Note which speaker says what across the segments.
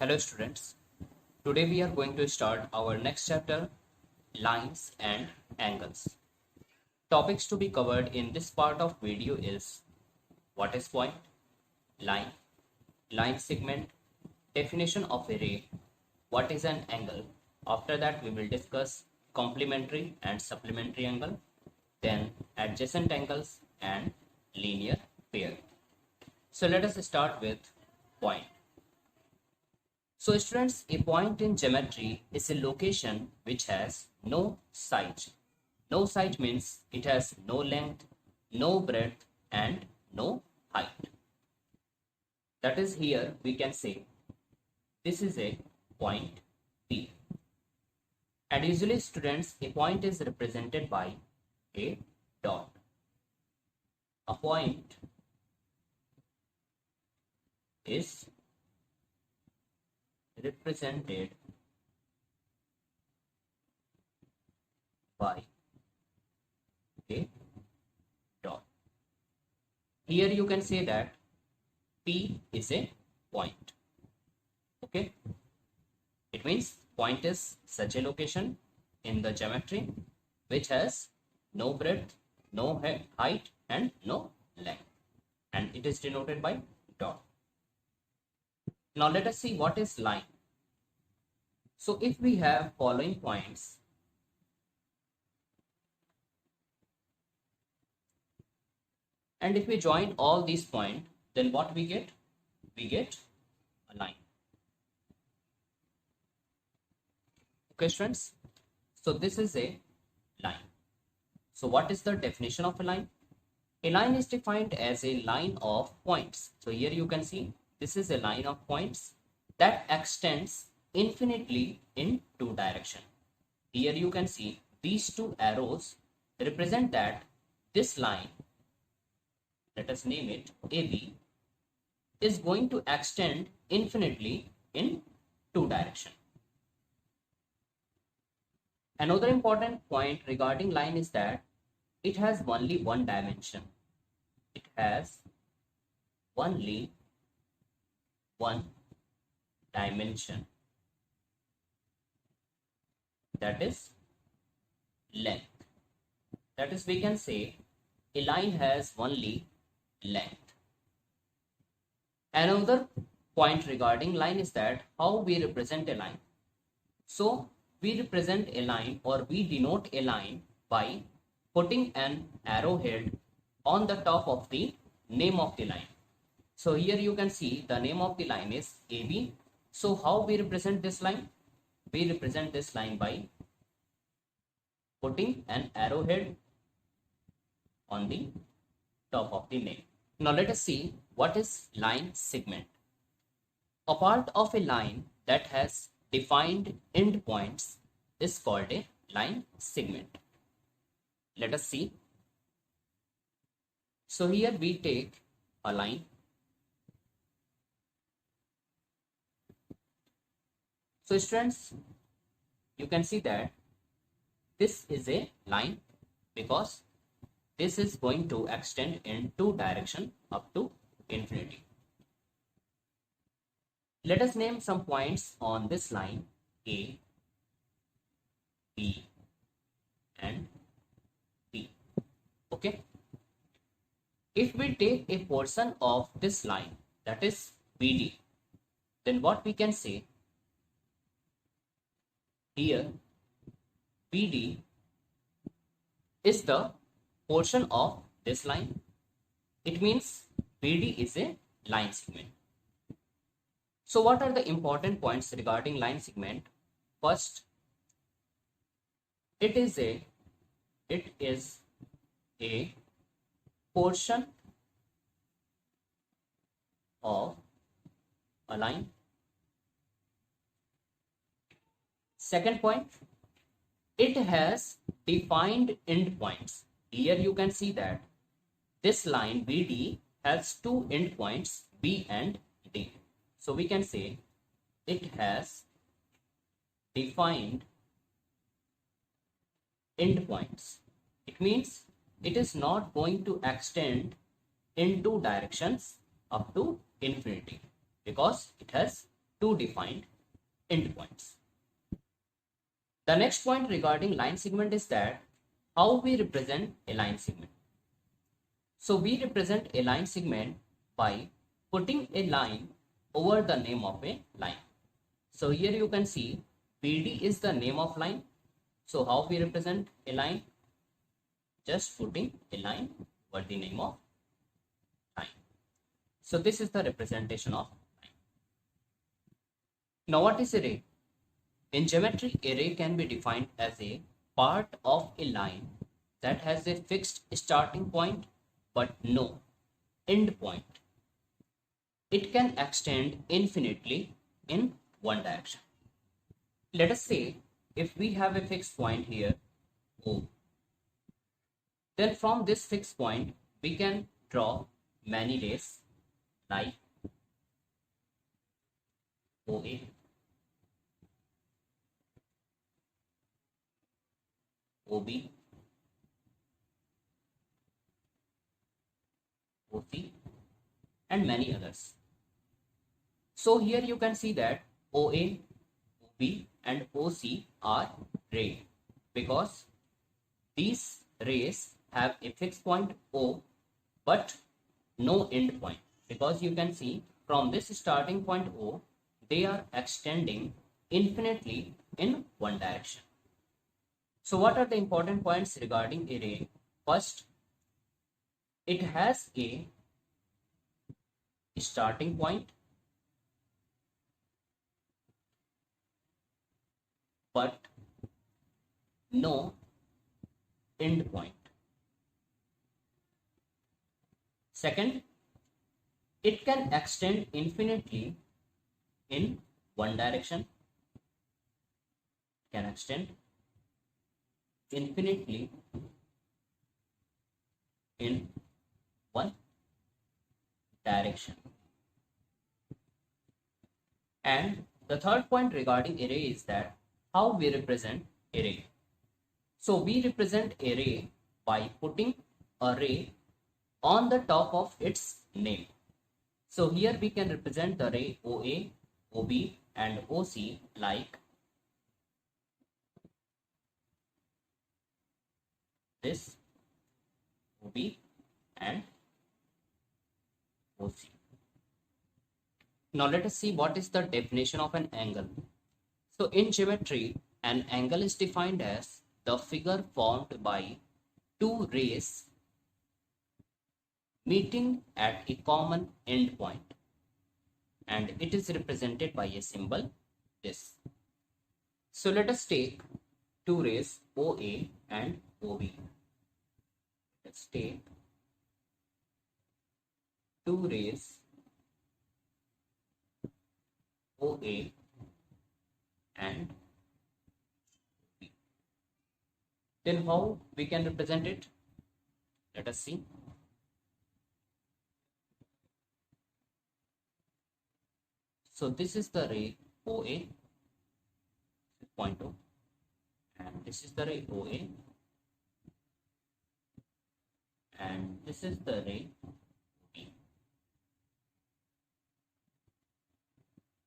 Speaker 1: Hello students, today we are going to start our next chapter, lines and angles. Topics to be covered in this part of video is what is point, line, line segment, definition of a ray, what is an angle. After that we will discuss complementary and supplementary angle, then adjacent angles and linear pair. So let us start with point. So students, a point in geometry is a location which has no side. No side means it has no length, no breadth and no height. That is, here we can say this is a point P. And usually students, a point is represented by a dot. A point is represented by a dot. Here you can say that P is a point. Okay, it means point is such a location in the geometry which has no breadth, no height and no length, and it is denoted by dot. Now let us see what is line. So if we have following points, and if we join all these points, then what we get? We get a line. Okay friends, so this is a line. So what is the definition of a line? A line is defined as a line of points. So here you can see this is a line of points that extends infinitely in two directions. Here you can see these two arrows represent that this line, let us name it AB, is going to extend infinitely in two directions. Another important point regarding line is that it has only one dimension. It has only one dimension, that is length. That is, we can say a line has only length. Another point regarding line is that how we represent a line. So we represent a line, or we denote a line by putting an arrowhead on the top of the name of the line. So here you can see the name of the line is AB. So how we represent this line? We represent this line by putting an arrowhead on the top of the name. Now let us see what is line segment. A part of a line that has defined endpoints is called a line segment. Let us see. So here we take a line. So students, you can see that this is a line because this is going to extend in two directions up to infinity. Let us name some points on this line A, B and P. Okay. If we take a portion of this line, that is BD, then what we can say here, BD is the portion of this line. It means BD is a line segment. So what are the important points regarding line segment? First, it is a portion of a line. Second point, it has defined endpoints. Here you can see that this line BD has two endpoints B and D. So we can say it has defined endpoints. It means it is not going to extend in two directions up to infinity because it has two defined endpoints. The next point regarding line segment is that how we represent a line segment. So we represent a line segment by putting a line over the name of a line. So here you can see BD is the name of line. So how we represent a line? Just putting a line over the name of line. So this is the representation of line. Now what is array? In geometry, array can be defined as a part of a line that has a fixed starting point but no end point. It can extend infinitely in one direction. Let us say if we have a fixed point here, O, then from this fixed point we can draw many rays like OA, OB, OC, and many others. So here you can see that OA, OB, and OC are ray because these rays have a fixed point O but no end point, because you can see from this starting point O they are extending infinitely in one direction. So what are the important points regarding a ray? First, it has a starting point but no end point. Second, it can extend infinitely in one direction. Can extend infinitely in one direction. And the third point regarding array is that how we represent array. So we represent array by putting array on the top of its name. So here we can represent the array OA, OB, and OC like this, OB and OC. Now let us see what is the definition of an angle. So in geometry, an angle is defined as the figure formed by two rays meeting at a common endpoint, and it is represented by a symbol this. So let us take two rays OA and OB. Let's take two rays OA and OB. Then how we can represent it? Let us see. So this is the ray OA, point O, and this is the ray OA, and this is the ray OB.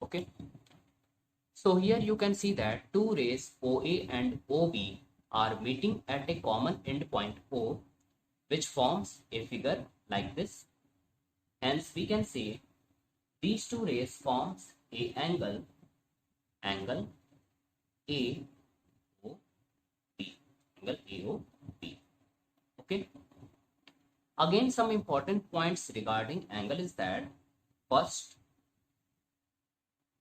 Speaker 1: Okay. So here you can see that two rays OA and OB are meeting at a common endpoint O, which forms a figure like this. Hence we can say these two rays forms a angle AOB, angle AOB. Okay. Again, some important points regarding angle is that first,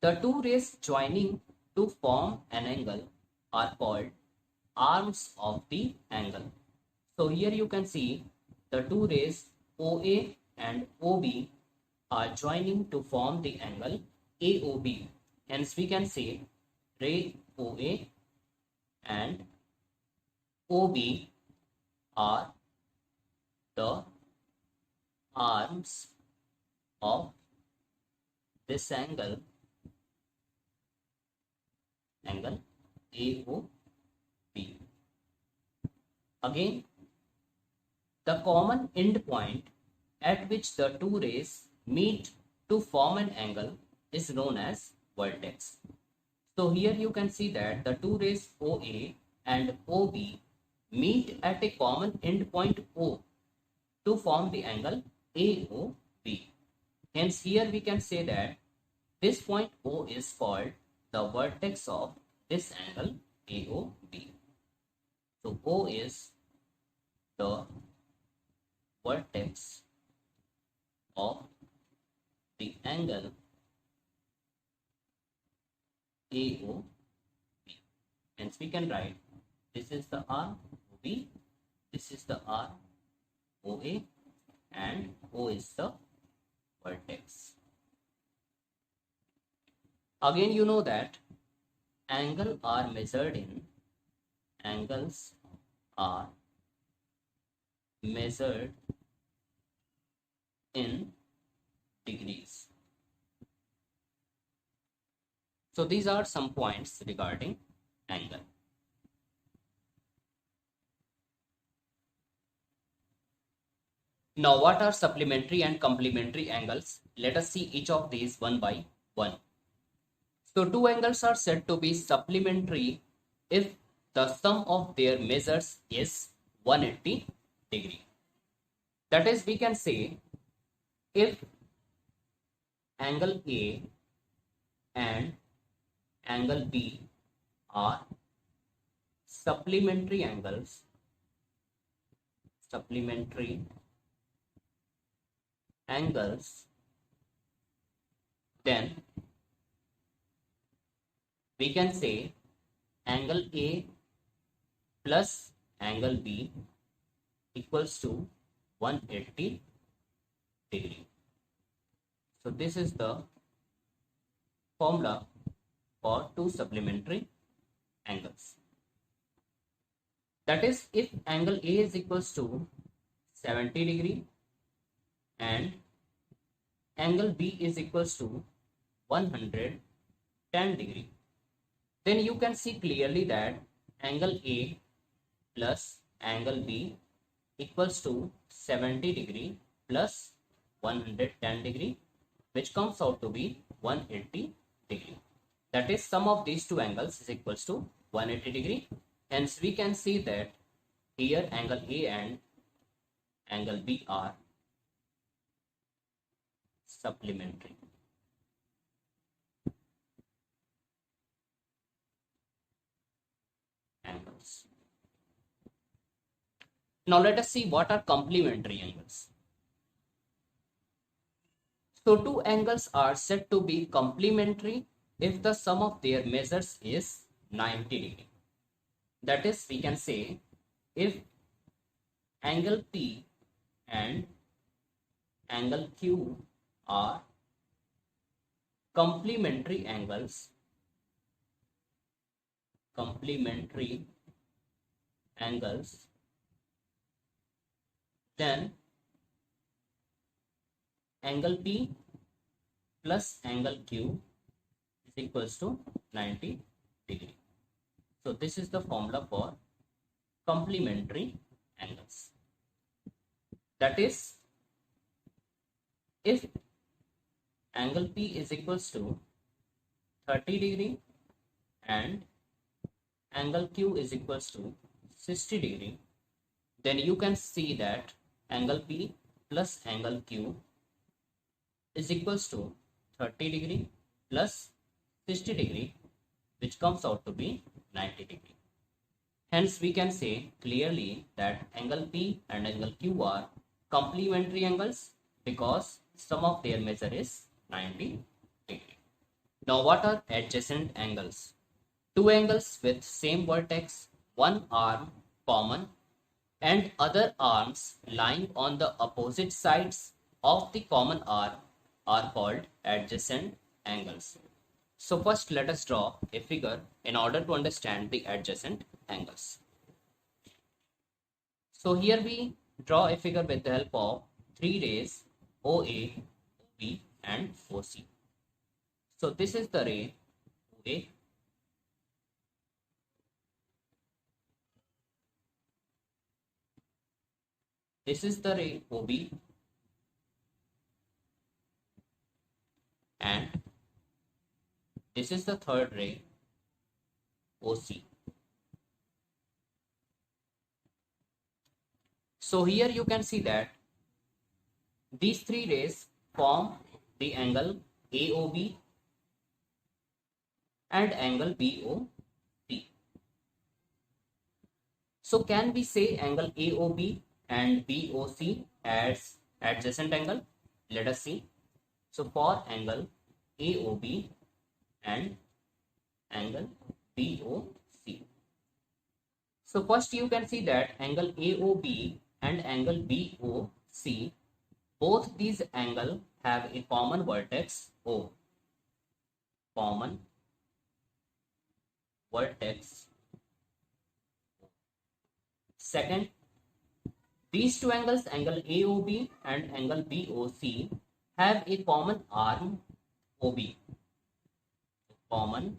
Speaker 1: the two rays joining to form an angle are called arms of the angle. So here you can see the two rays OA and OB are joining to form the angle AOB. Hence we can say ray OA and OB are the arms of this angle AOB. Again, the common endpoint at which the two rays meet to form an angle is known as vertex. So here you can see that the two rays OA and OB meet at a common endpoint O to form the angle AOB. Hence here we can say that this point O is called the vertex of this angle AOB. So O is the vertex of the angle AOB. Hence we can write this is the R OB, this is the R OA, and O is the vertex. Again, you know that angles are measured in degrees. So these are some points regarding angle. Now, what are supplementary and complementary angles? Let us see each of these one by one. So two angles are said to be supplementary if the sum of their measures is 180 degree. That is, we can say if angle A and angle B are supplementary angles, then we can say angle A plus angle B equals to 180 degree. So this is the formula for two supplementary angles. That is, if angle A is equals to 70 degree and angle B is equals to 110 degree, then you can see clearly that angle A plus angle B equals to 70 degree plus 110 degree, which comes out to be 180 degree. That is, sum of these two angles is equals to 180 degree. Hence we can see that here angle A and angle B are supplementary. Angles. Now let us see what are complementary angles. So two angles are said to be complementary if the sum of their measures is 90 degree. That is, we can say if angle P and angle Q are complementary angles, then angle P plus angle Q is equals to 90 degree. So this is the formula for complementary angles. That is, if angle P is equals to 30 degree and angle Q is equals to 60 degree, then you can see that angle P plus angle Q is equals to 30 degree plus 60 degree, which comes out to be 90 degree. Hence we can say clearly that angle P and angle Q are complementary angles because sum of their measure is 90 degree. Now what are adjacent angles? Two angles with same vertex, one arm common and other arms lying on the opposite sides of the common arm are called adjacent angles. So first let us draw a figure in order to understand the adjacent angles. So here we draw a figure with the help of three rays OA, OB and OC. So this is the ray OA, this is the ray OB, and This is the third ray OC. So here you can see that these three rays form the angle AOB and angle BOC. So can we say angle AOB and BOC as adjacent angle? Let us see. So for angle AOB and angle BOC. So first you can see that angle AOB and angle BOC, both these angles have a common vertex O. Common vertex. Second, these two angles, angle AOB and angle BOC, have a common arm OB. Common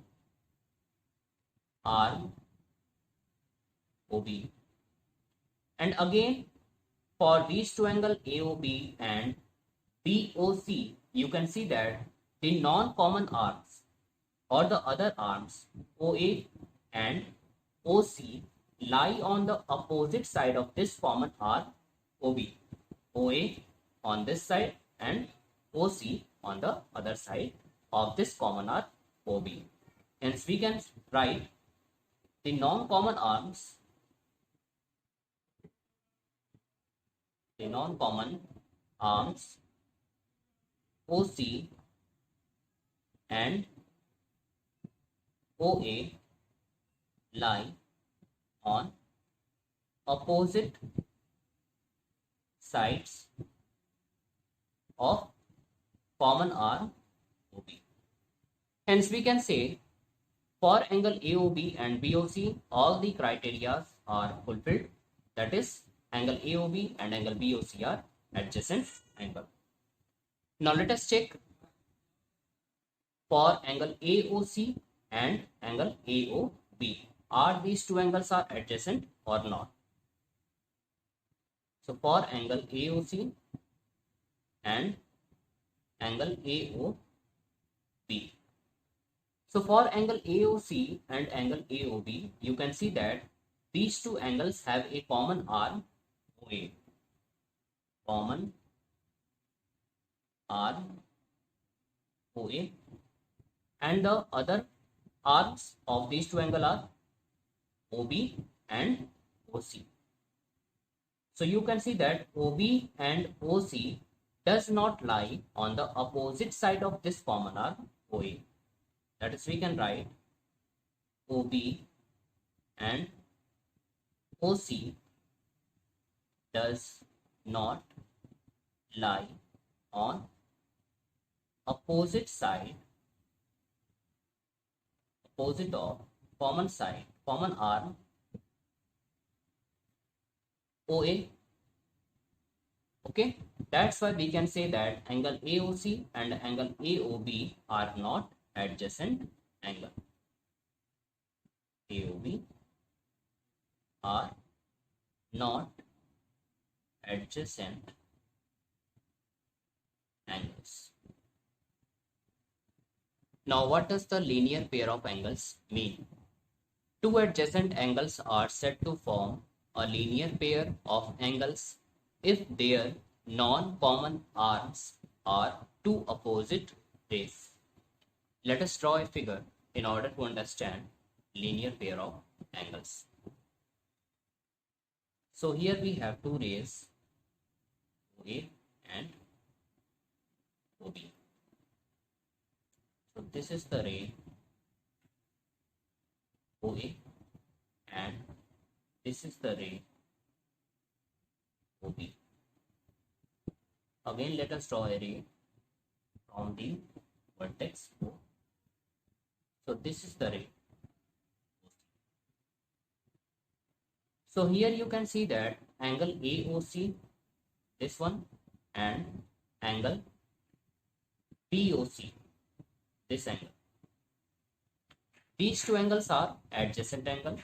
Speaker 1: arm OB. And again, for these two angles AOB and BOC, you can see that the non-common arms or the other arms OA and OC lie on the opposite side of this common arm OB. OA on this side and OC on the other side of this common arm OB. Hence we can write the non-common arms, OC and OA lie on opposite sides of common arm OB. Hence we can say for angle AOB and BOC, all the criteria are fulfilled. That is, angle AOB and angle BOC are adjacent angle. Now let us check for angle AOC and angle AOB. Are these two angles are adjacent or not? So for angle AOC and angle AOB. So for angle AOC and angle AOB, you can see that these two angles have a common arm OA. Common arm OA. And the other arms of these two angles are OB and OC. So you can see that OB and OC does not lie on the opposite side of this common arm OA. That is, we can write OB and OC does not lie on opposite side, opposite of common side, common arm OA. Okay, that's why we can say that angle AOC and angle AOB are not adjacent angle. AOB are not adjacent angles. Now what does the linear pair of angles mean? Two adjacent angles are said to form a linear pair of angles if their non-common arms are two opposite rays. Let us draw a figure in order to understand linear pair of angles. So here we have two rays, OA and OB. So this is the ray OA and this is the ray OB. Again, let us draw a ray from the vertex O. So this is the ray. So here you can see that angle AOC, this one, and angle BOC, this angle. These two angles are adjacent angle,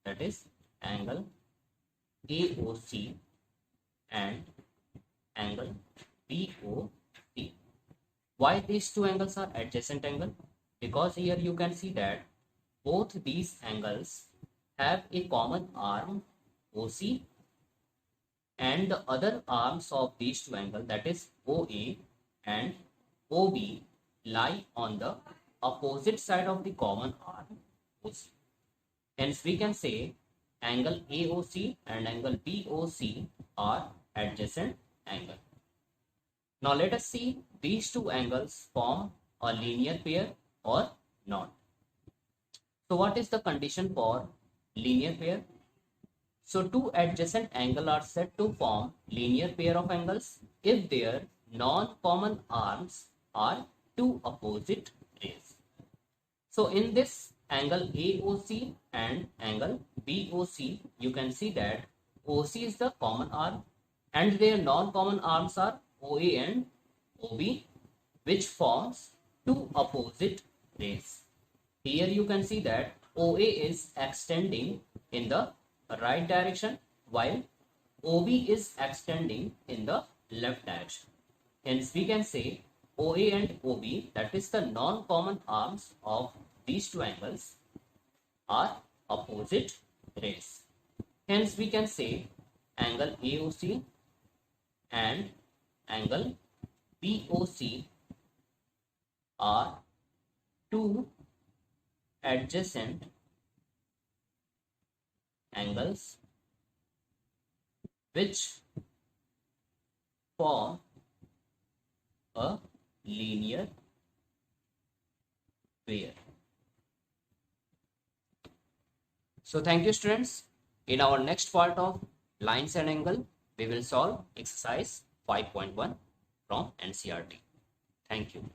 Speaker 1: that is angle AOC and angle BOC. Why these two angles are adjacent angle? because here you can see that both these angles have a common arm OC, and the other arms of these two angles, that is OA and OB, lie on the opposite side of the common arm OC. Hence we can say angle AOC and angle BOC are adjacent angle. Now let us see these two angles form a linear pair or not. So what is the condition for linear pair? So two adjacent angles are said to form linear pair of angles if their non-common arms are two opposite rays. So in this angle AOC and angle BOC, you can see that OC is the common arm and their non-common arms are OA and OB, which forms two opposite rays. Here you can see that OA is extending in the right direction while OB is extending in the left direction. Hence we can say OA and OB, that is the non-common arms of these two angles, are opposite rays. Hence we can say angle AOC and angle BOC are two adjacent angles which form a linear pair. So thank you students. In our next part of lines and angle, we will solve exercise 5.1 from NCERT. Thank you.